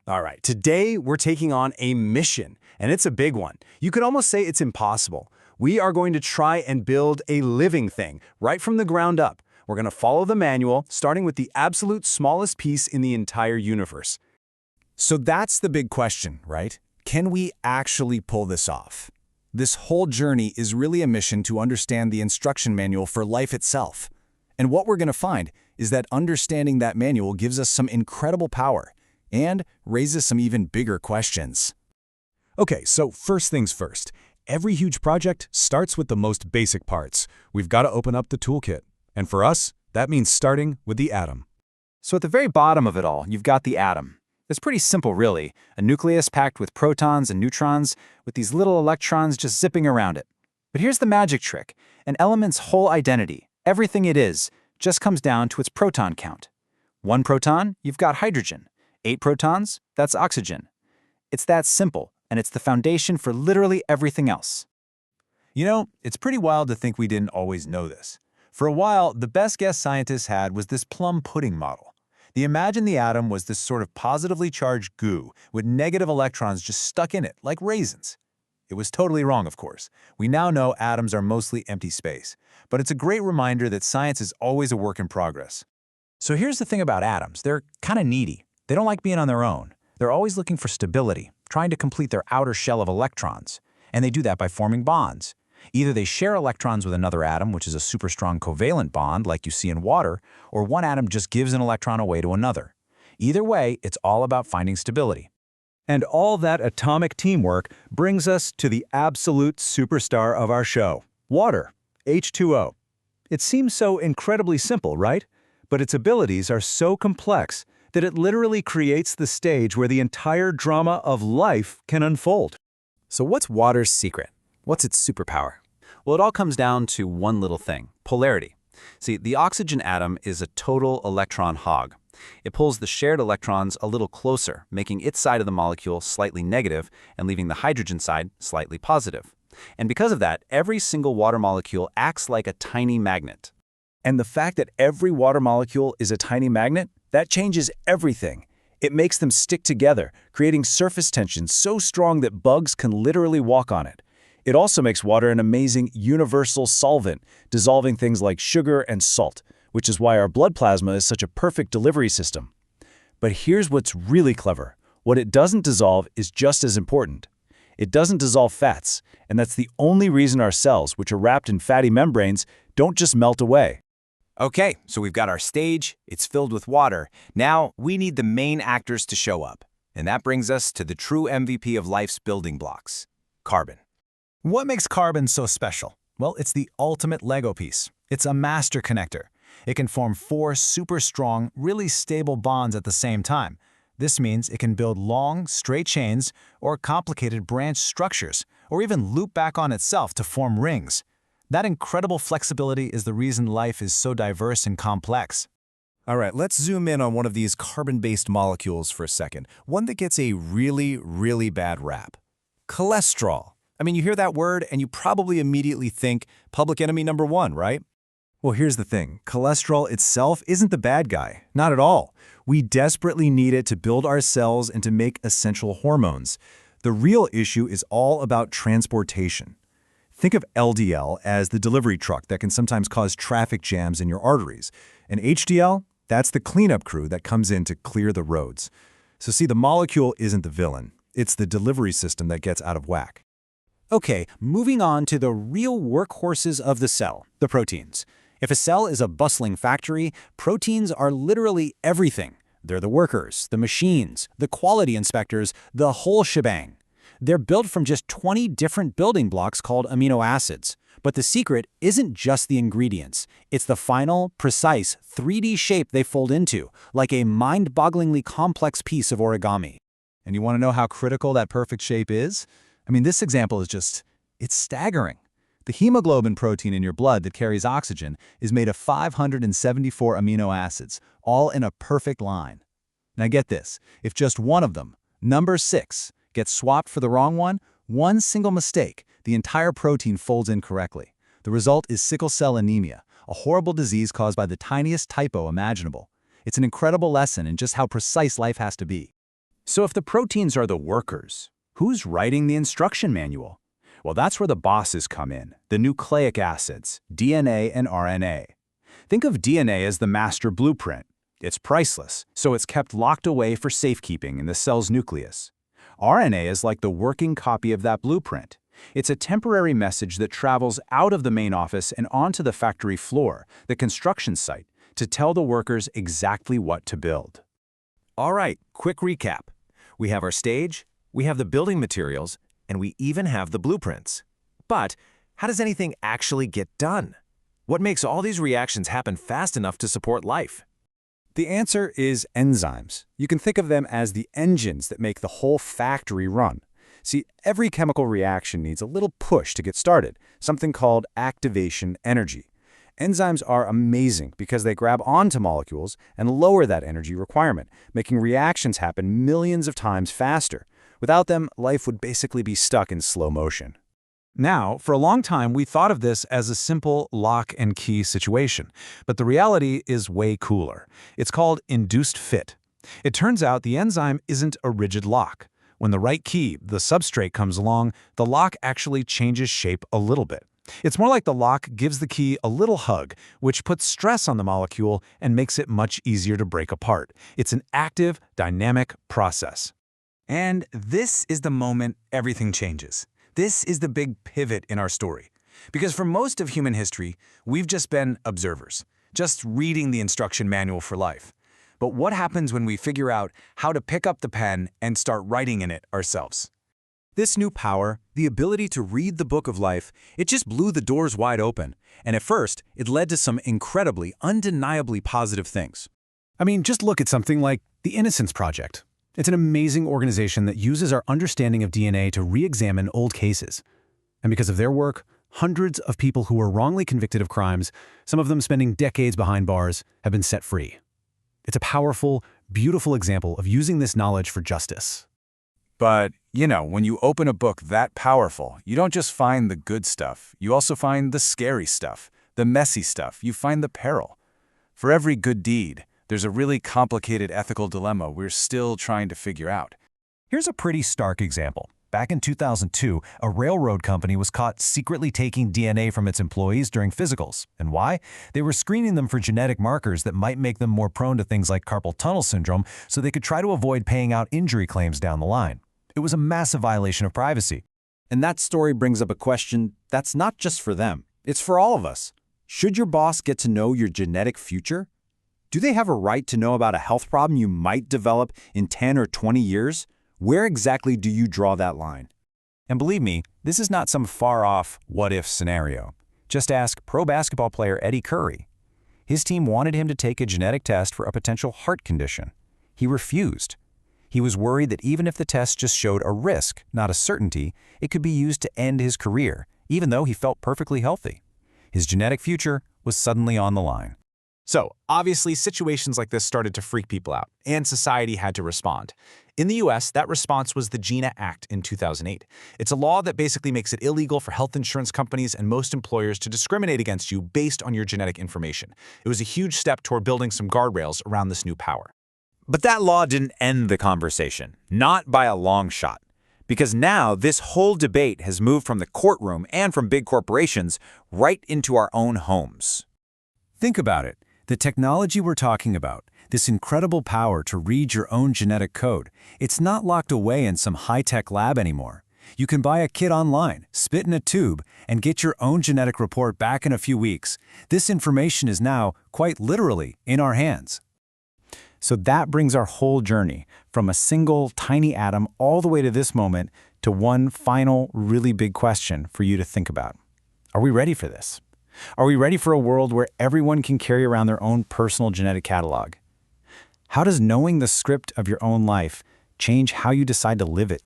All right, today we're taking on a mission, and it's a big one. You could almost say it's impossible. We are going to try and build a living thing right from the ground up. We're going to follow the manual, starting with the absolute smallest piece in the entire universe. So that's the big question, right? Can we actually pull this off? This whole journey is really a mission to understand the instruction manual for life itself. And what we're going to find is that understanding that manual gives us some incredible power and raises some even bigger questions. Okay, so first things first. Every huge project starts with the most basic parts. We've got to open up the toolkit. And for us, that means starting with the atom. So at the very bottom of it all, you've got the atom. It's pretty simple, really. A nucleus packed with protons and neutrons, with these little electrons just zipping around it. But here's the magic trick. An element's whole identity, everything it is, just comes down to its proton count. 1 proton, you've got hydrogen. 8 protons, that's oxygen. It's that simple, and it's the foundation for literally everything else. You know, it's pretty wild to think we didn't always know this. For a while, the best guess scientists had was this plum pudding model. They imagined the atom was this sort of positively charged goo with negative electrons just stuck in it, like raisins. It was totally wrong, of course. We now know atoms are mostly empty space. But it's a great reminder that science is always a work in progress. So here's the thing about atoms. They're kind of needy. They don't like being on their own. They're always looking for stability, trying to complete their outer shell of electrons. And they do that by forming bonds. Either they share electrons with another atom, which is a super strong covalent bond like you see in water, or one atom just gives an electron away to another. Either way, it's all about finding stability. And all that atomic teamwork brings us to the absolute superstar of our show, water, H2O. It seems so incredibly simple, right? But its abilities are so complex that it literally creates the stage where the entire drama of life can unfold. So what's water's secret? What's its superpower? Well, it all comes down to one little thing, polarity. See, the oxygen atom is a total electron hog. It pulls the shared electrons a little closer, making its side of the molecule slightly negative and leaving the hydrogen side slightly positive. And because of that, every single water molecule acts like a tiny magnet. And the fact that every water molecule is a tiny magnet, that changes everything. It makes them stick together, creating surface tension so strong that bugs can literally walk on it. It also makes water an amazing universal solvent, dissolving things like sugar and salt, which is why our blood plasma is such a perfect delivery system. But here's what's really clever. What it doesn't dissolve is just as important. It doesn't dissolve fats, and that's the only reason our cells, which are wrapped in fatty membranes, don't just melt away. Okay, so we've got our stage, it's filled with water. Now we need the main actors to show up. And that brings us to the true MVP of life's building blocks, carbon. What makes carbon so special? Well, it's the ultimate Lego piece. It's a master connector. It can form 4 super strong, really stable bonds at the same time. This means it can build long, straight chains or complicated branch structures, or even loop back on itself to form rings. That incredible flexibility is the reason life is so diverse and complex. All right, let's zoom in on one of these carbon-based molecules for a second, one that gets a really, really bad rap. Cholesterol. I mean, you hear that word and you probably immediately think public enemy number 1, right? Well, here's the thing. Cholesterol itself isn't the bad guy. Not at all. We desperately need it to build our cells and to make essential hormones. The real issue is all about transportation. Think of LDL as the delivery truck that can sometimes cause traffic jams in your arteries. And HDL, that's the cleanup crew that comes in to clear the roads. So see, the molecule isn't the villain. It's the delivery system that gets out of whack. Okay, moving on to the real workhorses of the cell, the proteins. If a cell is a bustling factory, proteins are literally everything. They're the workers, the machines, the quality inspectors, the whole shebang. They're built from just 20 different building blocks called amino acids. But the secret isn't just the ingredients. It's the final, precise 3D shape they fold into, like a mind-bogglingly complex piece of origami. And you want to know how critical that perfect shape is? I mean, this example is it's staggering. The hemoglobin protein in your blood that carries oxygen is made of 574 amino acids, all in a perfect line. Now get this, if just one of them, number 6, gets swapped for the wrong one single mistake, the entire protein folds incorrectly. The result is sickle cell anemia, a horrible disease caused by the tiniest typo imaginable. It's an incredible lesson in just how precise life has to be. So if the proteins are the workers, who's writing the instruction manual? Well, that's where the bosses come in, the nucleic acids, DNA and RNA. Think of DNA as the master blueprint. It's priceless, so it's kept locked away for safekeeping in the cell's nucleus. RNA is like the working copy of that blueprint. It's a temporary message that travels out of the main office and onto the factory floor, the construction site, to tell the workers exactly what to build. All right, quick recap. We have our stage, we have the building materials, and we even have the blueprints. But how does anything actually get done? What makes all these reactions happen fast enough to support life? The answer is enzymes. You can think of them as the engines that make the whole factory run. See, every chemical reaction needs a little push to get started, something called activation energy. Enzymes are amazing because they grab onto molecules and lower that energy requirement, making reactions happen millions of times faster. Without them, life would basically be stuck in slow motion. Now, for a long time, we thought of this as a simple lock and key situation, but the reality is way cooler. It's called induced fit. It turns out the enzyme isn't a rigid lock. When the right key, the substrate, comes along, the lock actually changes shape a little bit. It's more like the lock gives the key a little hug, which puts stress on the molecule and makes it much easier to break apart. It's an active, dynamic process. And this is the moment everything changes. This is the big pivot in our story. Because for most of human history, we've just been observers, just reading the instruction manual for life. But what happens when we figure out how to pick up the pen and start writing in it ourselves? This new power, the ability to read the book of life, it just blew the doors wide open. And at first, it led to some incredibly, undeniably positive things. I mean, just look at something like the Innocence Project. It's an amazing organization that uses our understanding of DNA to re-examine old cases. And because of their work, hundreds of people who were wrongly convicted of crimes, some of them spending decades behind bars, have been set free. It's a powerful, beautiful example of using this knowledge for justice. But, when you open a book that powerful, you don't just find the good stuff. You also find the scary stuff, the messy stuff. You find the peril. For every good deed, there's a really complicated ethical dilemma we're still trying to figure out. Here's a pretty stark example. Back in 2002, a railroad company was caught secretly taking DNA from its employees during physicals. And why? They were screening them for genetic markers that might make them more prone to things like carpal tunnel syndrome, so they could try to avoid paying out injury claims down the line. It was a massive violation of privacy. And that story brings up a question that's not just for them. It's for all of us. Should your boss get to know your genetic future? Do they have a right to know about a health problem you might develop in 10 or 20 years? Where exactly do you draw that line? And believe me, this is not some far-off what-if scenario. Just ask pro basketball player Eddie Curry. His team wanted him to take a genetic test for a potential heart condition. He refused. He was worried that even if the test just showed a risk, not a certainty, it could be used to end his career, even though he felt perfectly healthy. His genetic future was suddenly on the line. So, obviously, situations like this started to freak people out, and society had to respond. In the US, that response was the GINA Act in 2008. It's a law that basically makes it illegal for health insurance companies and most employers to discriminate against you based on your genetic information. It was a huge step toward building some guardrails around this new power. But that law didn't end the conversation, not by a long shot. Because now this whole debate has moved from the courtroom and from big corporations right into our own homes. Think about it. The technology we're talking about, this incredible power to read your own genetic code, it's not locked away in some high-tech lab anymore. You can buy a kit online, spit in a tube, and get your own genetic report back in a few weeks. This information is now, quite literally, in our hands. So that brings our whole journey, from a single tiny atom all the way to this moment, to one final, really big question for you to think about. Are we ready for this? Are we ready for a world where everyone can carry around their own personal genetic catalog? How does knowing the script of your own life change how you decide to live it?